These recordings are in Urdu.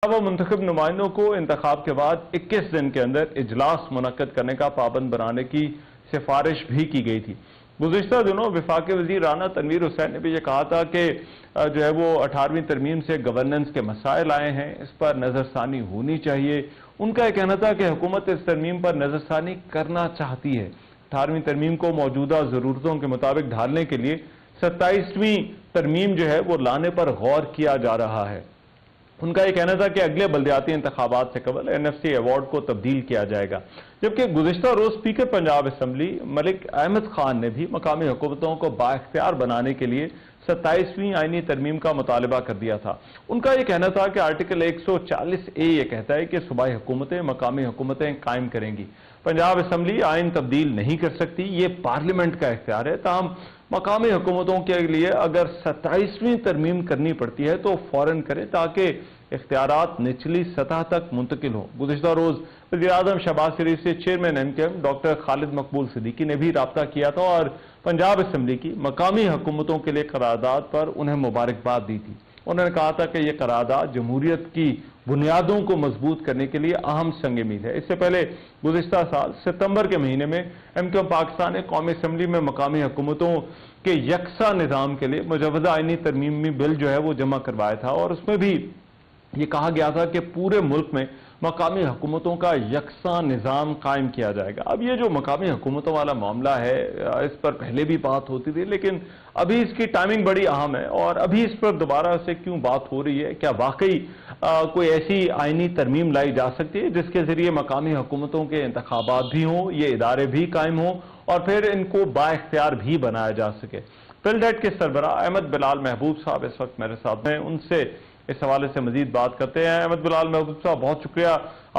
وہ منتخب نمائندوں کو انتخاب کے بعد 21 دن کے اندر اجلاس منعقد کرنے کا پابند بنانے کی سفارش بھی کی گئی تھی۔ گزشتہ دنوں وفاقی وزیر رانا تنویر حسین نے بھی یہ کہا تھا کہ جو ہے وہ 18ویں ترمیم سے گورننس کے مسائل آئے ہیں، اس پر نظر ثانی ہونی چاہیے۔ ان کا یہ کہنا تھا کہ حکومت اس ترمیم پر نظر ثانی کرنا چاہتی ہے۔ 18ویں ترمیم کو موجودہ ضرورتوں کے مطابق ڈھالنے کے لیے 27ویں ترمیم جو ہے وہ لانے پر غور کیا جا رہا ہے۔ ان کا یہ کہنا تھا کہ اگلے بلدیاتی انتخابات سے قبل NFC ایوارڈ کو تبدیل کیا جائے گا، جبکہ گزشتہ روز اسپیکر پنجاب اسمبلی ملک احمد خان نے بھی مقامی حکومتوں کو بااختیار بنانے کے لیے 27ویں آئینی ترمیم کا مطالبہ کر دیا تھا۔ ان کا یہ کہنا تھا کہ آرٹیکل 140A یہ کہتا ہے کہ صوبائی حکومتیں مقامی حکومتیں قائم کریں گی۔ پنجاب اسمبلی آئین تبدیل نہیں کر سکتی، یہ پارلیمنٹ کا اختیار ہے، تاہم مقامی حکومتوں کے لیے اگر 27ویں ترمیم کرنی پڑتی ہے تو فوراً کریں تاکہ اختیارات نچلی سطح تک منتقل ہوں۔ گزشتہ روز وزیر اعظم شہباز شریف سے چیئرمین MKM ڈاکٹر خالد مقبول صدیقی نے بھی رابطہ کیا تھا اور پنجاب اسمبلی کی مقامی حکومتوں کے لیے قرارداد پر انہیں مبارکباد دی تھی۔ انہوں نے کہا تھا کہ یہ قرارداد جمہوریت کی بنیادوں کو مضبوط کرنے کے لیے اہم سنگ میل ہے۔ اس سے پہلے گزشتہ سال ستمبر کے مہینے میں MKM پاکستان نے قومی اسمبلی میں مقامی حکومتوں کے یکساں نظام کے لیے مجوزہ آئینی ترمیمی بل جو ہے وہ جمع کروایا تھا اور اس میں بھی یہ کہا گیا تھا کہ پورے ملک میں مقامی حکومتوں کا یکساں نظام قائم کیا جائے گا۔ اب یہ جو مقامی حکومتوں والا معاملہ ہے اس پر پہلے بھی بات ہوتی تھی، لیکن ابھی اس کی ٹائمنگ بڑی اہم ہے اور ابھی اس پر دوبارہ سے کیوں بات ہو رہی ہے؟ کیا واقعی کوئی ایسی آئینی ترمیم لائی جا سکتی ہے جس کے ذریعے مقامی حکومتوں کے انتخابات بھی ہوں، یہ ادارے بھی قائم ہوں اور پھر ان کو بااختیار بھی بنایا جا سکے؟ فلڈیٹ کے سربراہ احمد بلال محبوب صاحب اس وقت میرے ساتھ ہیں، ان سے اس حوالے سے مزید بات کرتے ہیں۔ احمد بلال محبوب صاحب، بہت شکریہ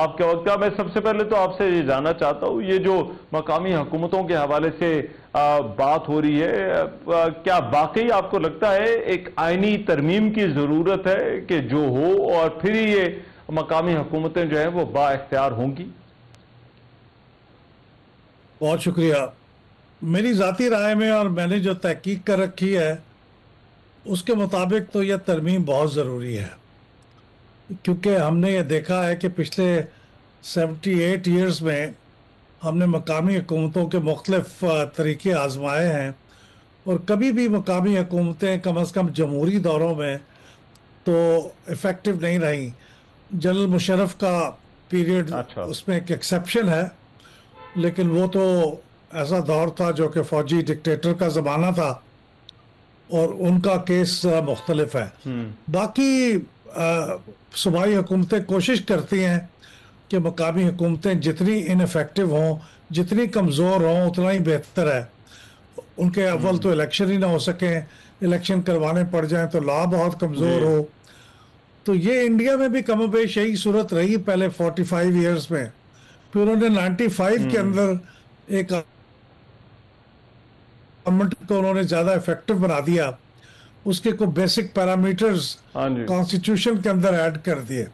آپ کے وقت کا۔ میں سب سے پہلے تو آپ سے یہ جاننا چاہتا ہوں، یہ جو مقامی حکومتوں کے حوالے سے بات ہو رہی ہے، کیا واقعی آپ کو لگتا ہے ایک آئینی ترمیم کی ضرورت ہے کہ جو ہو اور پھر یہ مقامی حکومتیں جو ہیں وہ با اختیار ہوں گی؟ بہت شکریہ۔ میری ذاتی رائے میں اور میں نے جو تحقیق کر رکھی ہے اس کے مطابق تو یہ ترمیم بہت ضروری ہے، کیونکہ ہم نے یہ دیکھا ہے کہ پچھلے 78 ایئرز میں ہم نے مقامی حکومتوں کے مختلف طریقے آزمائے ہیں اور کبھی بھی مقامی حکومتیں کم از کم جمہوری دوروں میں تو افیکٹو نہیں رہیں۔ جنرل مشرف کا پیریڈ اس میں ایک ایکسیپشن ہے، لیکن وہ تو ایسا دور تھا جو کہ فوجی ڈکٹیٹر کا زمانہ تھا اور ان کا کیس مختلف ہے۔ باقی صوبائی حکومتیں کوشش کرتی ہیں کہ مقامی حکومتیں جتنی ان افیکٹو ہوں، جتنی کمزور ہوں اتنا ہی بہتر ہے۔ ان کے اول تو الیکشن ہی نہ ہو سکیں، الیکشن کروانے پڑ جائیں تو لا بہت کمزور ہو۔ تو یہ انڈیا میں بھی کم و بیش یہی صورت رہی پہلے 45 ایئرز میں۔ پھر انہوں نے 95 کے اندر ایک گورنمنٹ کو انہوں نے زیادہ افیکٹو بنا دیا، اس کے کوئی بیسک پیرامیٹرز کانسٹیٹیوشن کے اندر ایڈ کر دیے،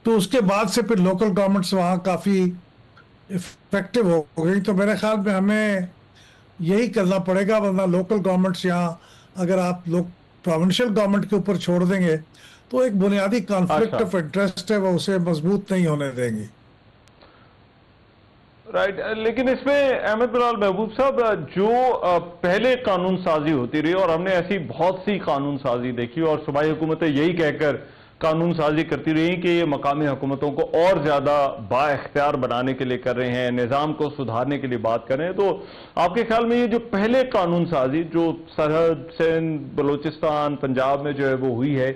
تو اس کے بعد سے پھر لوکل گورنمنٹس وہاں کافی افیکٹو ہو گئی۔ تو میرے خیال میں ہمیں یہی کرنا پڑے گا، ورنہ لوکل گورنمنٹس یہاں اگر آپ لوگ پروونشل گورنمنٹ کے اوپر چھوڑ دیں گے تو ایک بنیادی کانفلکٹ آف انٹرسٹ ہے، وہ اسے مضبوط نہیں ہونے دیں گی۔ رائٹ، لیکن اس میں احمد بلال محبوب صاحب جو پہلے قانون سازی ہوتی رہی اور ہم نے ایسی بہت سی قانون سازی دیکھی اور صوبائی حکومتیں یہی کہہ کر قانون سازی کرتی رہی کہ یہ مقامی حکومتوں کو اور زیادہ با اختیار بنانے کے لیے کر رہے ہیں، نظام کو سدھارنے کے لیے بات کر رہے ہیں، تو آپ کے خیال میں یہ جو پہلے قانون سازی جو سرحد سندھ بلوچستان پنجاب میں جو ہے وہ ہوئی ہے،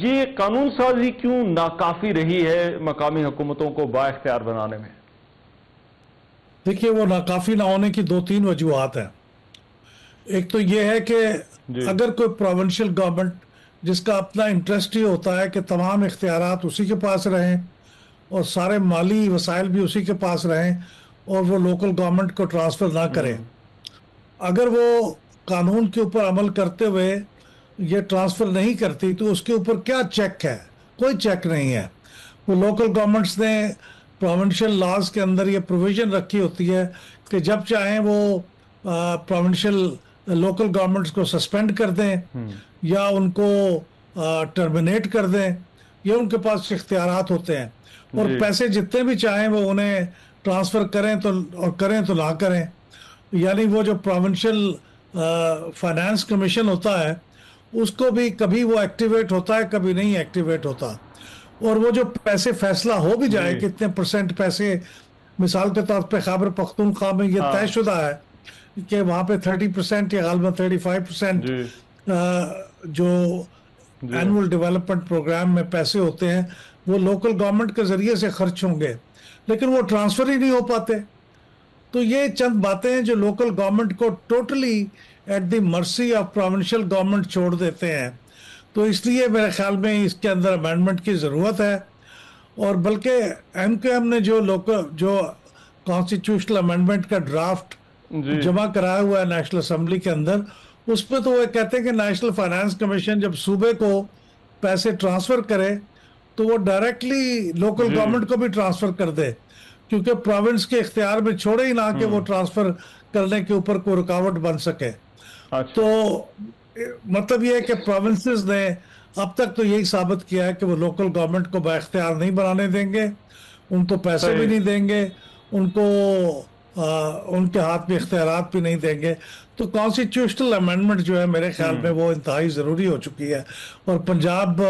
یہ قانون سازی کیوں ناکافی رہی ہے مقامی حکومتوں کو با اختیار بنانے میں؟ دیکھیے، وہ ناکافی نہ ہونے کی 2-3 وجوہات ہیں۔ ایک تو یہ ہے کہ اگر کوئی پروونشل گورنمنٹ جس کا اپنا انٹرسٹ ہی ہوتا ہے کہ تمام اختیارات اسی کے پاس رہیں اور سارے مالی وسائل بھی اسی کے پاس رہیں اور وہ لوکل گورنمنٹ کو ٹرانسفر نہ کریں، اگر وہ قانون کے اوپر عمل کرتے ہوئے یہ ٹرانسفر نہیں کرتی تو اس کے اوپر کیا چیک ہے؟ کوئی چیک نہیں ہے۔ وہ لوکل گورنمنٹس نے پروونشل لاز کے اندر یہ پروویژن رکھی ہوتی ہے کہ جب چاہیں وہ پروونشل لوکل گورنمنٹس کو سسپینڈ کر دیں یا ان کو ٹرمینیٹ کر دیں یہ ان کے پاس اختیارات ہوتے ہیں اور پیسے جتنے بھی چاہیں وہ انہیں ٹرانسفر کریں تو نہ کریں. یعنی وہ جو پروونشل فائنانس کمیشن ہوتا ہے اس کو بھی کبھی وہ ایکٹیویٹ ہوتا ہے کبھی نہیں ایکٹیویٹ ہوتا. اور وہ جو پیسے فیصلہ ہو بھی جائے کتنے پرسنٹ پیسے، مثال کے طور پہ خیبر پختونخوا میں یہ طے شدہ ہے کہ وہاں پہ 30% یا غالباً 35% جو اینول ڈیولپمنٹ پروگرام میں پیسے ہوتے ہیں وہ لوکل گورنمنٹ کے ذریعے سے خرچ ہوں گے، لیکن وہ ٹرانسفر ہی نہیں ہو پاتے. تو یہ چند باتیں ہیں جو لوکل گورنمنٹ کو totally at the mercy of provincial government چھوڑ دیتے ہیں. تو اس لیے میرے خیال میں اس کے اندر امینڈمنٹ کی ضرورت ہے. اور بلکہ MQM نے جو کانسٹیٹیوشنل امینڈمنٹ کا ڈرافٹ جمع کرایا ہوا ہے نیشنل اسمبلی کے اندر، اس پہ تو وہ کہتے ہیں کہ نیشنل فائنانس کمیشن جب صوبے کو پیسے ٹرانسفر کرے تو وہ ڈائریکٹلی لوکل گورنمنٹ کو بھی ٹرانسفر کر دے، کیونکہ پروونس کے اختیار میں چھوڑے ہی نہ کہ وہ ٹرانسفر کرنے کے اوپر کوئی رکاوٹ بن سکے. تو مطلب یہ ہے کہ پروونسز نے اب تک تو یہی ثابت کیا ہے کہ وہ لوکل گورنمنٹ کو با اختیار نہیں بنانے دیں گے، ان کو پیسے بھی نہیں دیں گے، ان کو ان کے ہاتھ میں اختیارات بھی نہیں دیں گے. تو کانسٹیٹیوشنل امینڈمنٹ جو ہے میرے خیال میں وہ انتہائی ضروری ہو چکی ہے. اور پنجاب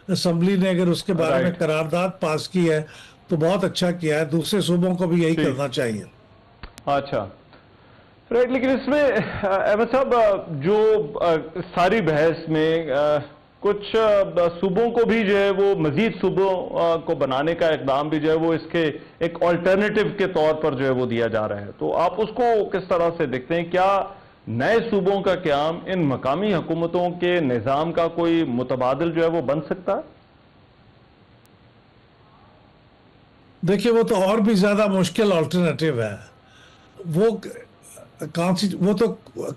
اسمبلی نے اگر اس کے بارے میں قرارداد پاس کی ہے تو بہت اچھا کیا ہے، دوسرے صوبوں کو بھی یہی کرنا چاہیے. اچھا رائٹ. لیکن اس میں احمد صاحب جو ساری بحث میں کچھ صوبوں کو بھی جو ہے وہ مزید صوبوں کو بنانے کا اقدام بھی جو ہے وہ اس کے ایک آلٹرنیٹو کے طور پر جو ہے وہ دیا جا رہا ہے. تو آپ اس کو کس طرح سے دیکھتے ہیں؟ کیا نئے صوبوں کا قیام ان مقامی حکومتوں کے نظام کا کوئی متبادل جو ہے وہ بن سکتا ہے؟ دیکھیے وہ تو اور بھی زیادہ مشکل آلٹرنیٹو ہے. وہ تو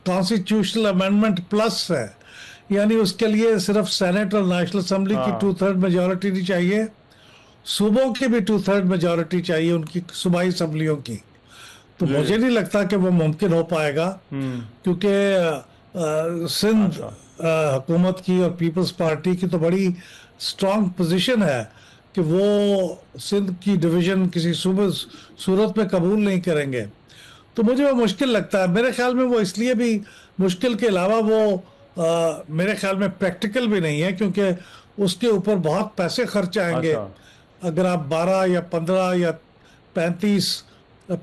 کانسٹیٹیوشنل امینڈمنٹ پلس ہے، یعنی اس کے لیے صرف سینٹ اور نیشنل اسمبلی کی 2/3 میجورٹی نہیں چاہیے، صوبوں کی بھی 2/3 میجورٹی چاہیے، ان کی صوبائی اسمبلیوں کی. تو مجھے نہیں لگتا کہ وہ ممکن ہو پائے گا، کیونکہ سندھ حکومت کی اور پیپلز پارٹی کی تو بڑی اسٹرانگ پوزیشن ہے کہ وہ سندھ کی ڈویژن کسی صورت میں قبول نہیں کریں گے. تو مجھے وہ مشکل لگتا ہے. میرے خیال میں وہ اس لیے بھی مشکل کے علاوہ وہ میرے خیال میں پریکٹیکل بھی نہیں ہے، کیونکہ اس کے اوپر بہت پیسے خرچ آئیں گے. اگر آپ 12 یا 15 یا 35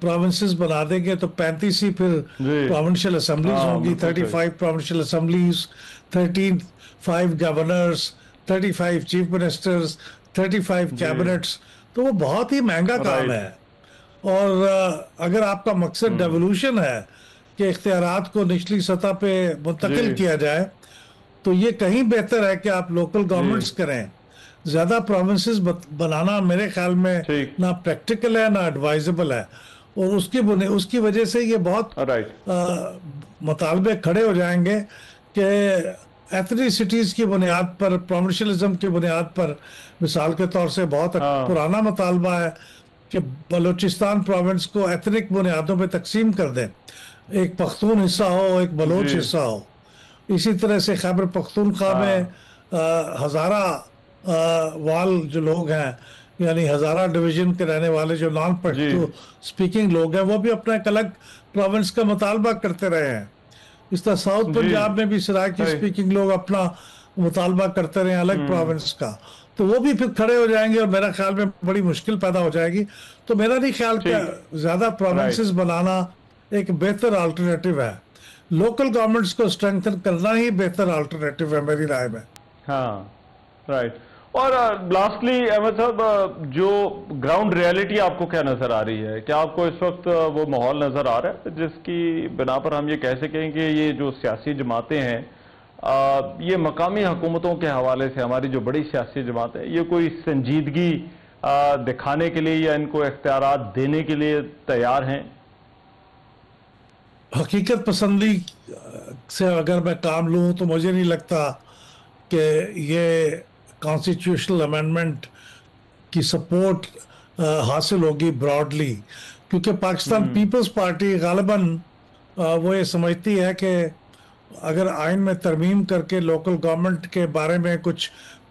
پروونسز بنا دیں گے تو 35 ہی پھر پروونشل اسمبلیز ہوں گی، 35 provincial assemblies, 5 governors, 35 chief ministers, 35 cabinets. تو وہ بہت ہی مہنگا کام ہے. اور اگر آپ کا مقصد ڈیولوشن ہے کہ اختیارات کو نچلی سطح پہ منتقل کیا جائے تو یہ کہیں بہتر ہے کہ آپ لوکل گورنمنٹس کریں. زیادہ پروونسز بنانا میرے خیال میں نہ پریکٹیکل ہے نہ ایڈوائزبل ہے. اور اس کی وجہ سے یہ بہت مطالبے کھڑے ہو جائیں گے کہ ایتھنیسٹیز کی بنیاد پر، پروونشلزم کی بنیاد پر، مثال کے طور سے بہت پرانا مطالبہ ہے کہ بلوچستان پروونس کو ایتھنک بنیادوں پہ تقسیم کر دیں، ایک پختون حصہ ہو، ایک بلوچ حصہ ہو. اسی طرح سے خیبر پختونخوا میں ہزارہ وال جو لوگ ہیں، یعنی ہزارہ ڈویژن کے رہنے والے جو نان پشتو سپیکنگ لوگ ہیں، وہ بھی اپنا ایک الگ پروونس کا مطالبہ کرتے رہے ہیں. اس طرح ساؤتھ پنجاب میں بھی سرائکی سپیکنگ لوگ اپنا مطالبہ کرتے رہے ہیں الگ پروونس کا. تو وہ بھی پھر کھڑے ہو جائیں گے اور میرا خیال میں بڑی مشکل پیدا ہو جائے گی. تو میرا نہیں خیال کہ زیادہ پروونسز بنانا ایک بہتر آلٹرنیٹو ہے. لوکل گورنمنٹس کو اسٹرینگتھن کرنا ہی بہتر آلٹرنیٹو ہے میری رائے میں. ہاں رائٹ. اور لاسٹلی احمد صاحب، جو گراؤنڈ ریالٹی آپ کو کیا نظر آ رہی ہے؟ کیا آپ کو اس وقت وہ ماحول نظر آ رہا ہے جس کی بنا پر ہم یہ کہہ سکیں کہ یہ جو سیاسی جماعتیں ہیں، یہ مقامی حکومتوں کے حوالے سے ہماری جو بڑی سیاسی جماعتیں ہیں، یہ کوئی سنجیدگی دکھانے کے لیے یا ان کو اختیارات دینے کے لیے تیار ہیں؟ حقیقت پسندی سے اگر میں کام لوں تو مجھے نہیں لگتا کہ یہ کانسٹیٹیوشنل امینڈمنٹ کی سپورٹ حاصل ہوگی براڈلی، کیونکہ پاکستان پیپلز پارٹی غالباً وہ یہ سمجھتی ہے کہ اگر آئین میں ترمیم کر کے لوکل گورنمنٹ کے بارے میں کچھ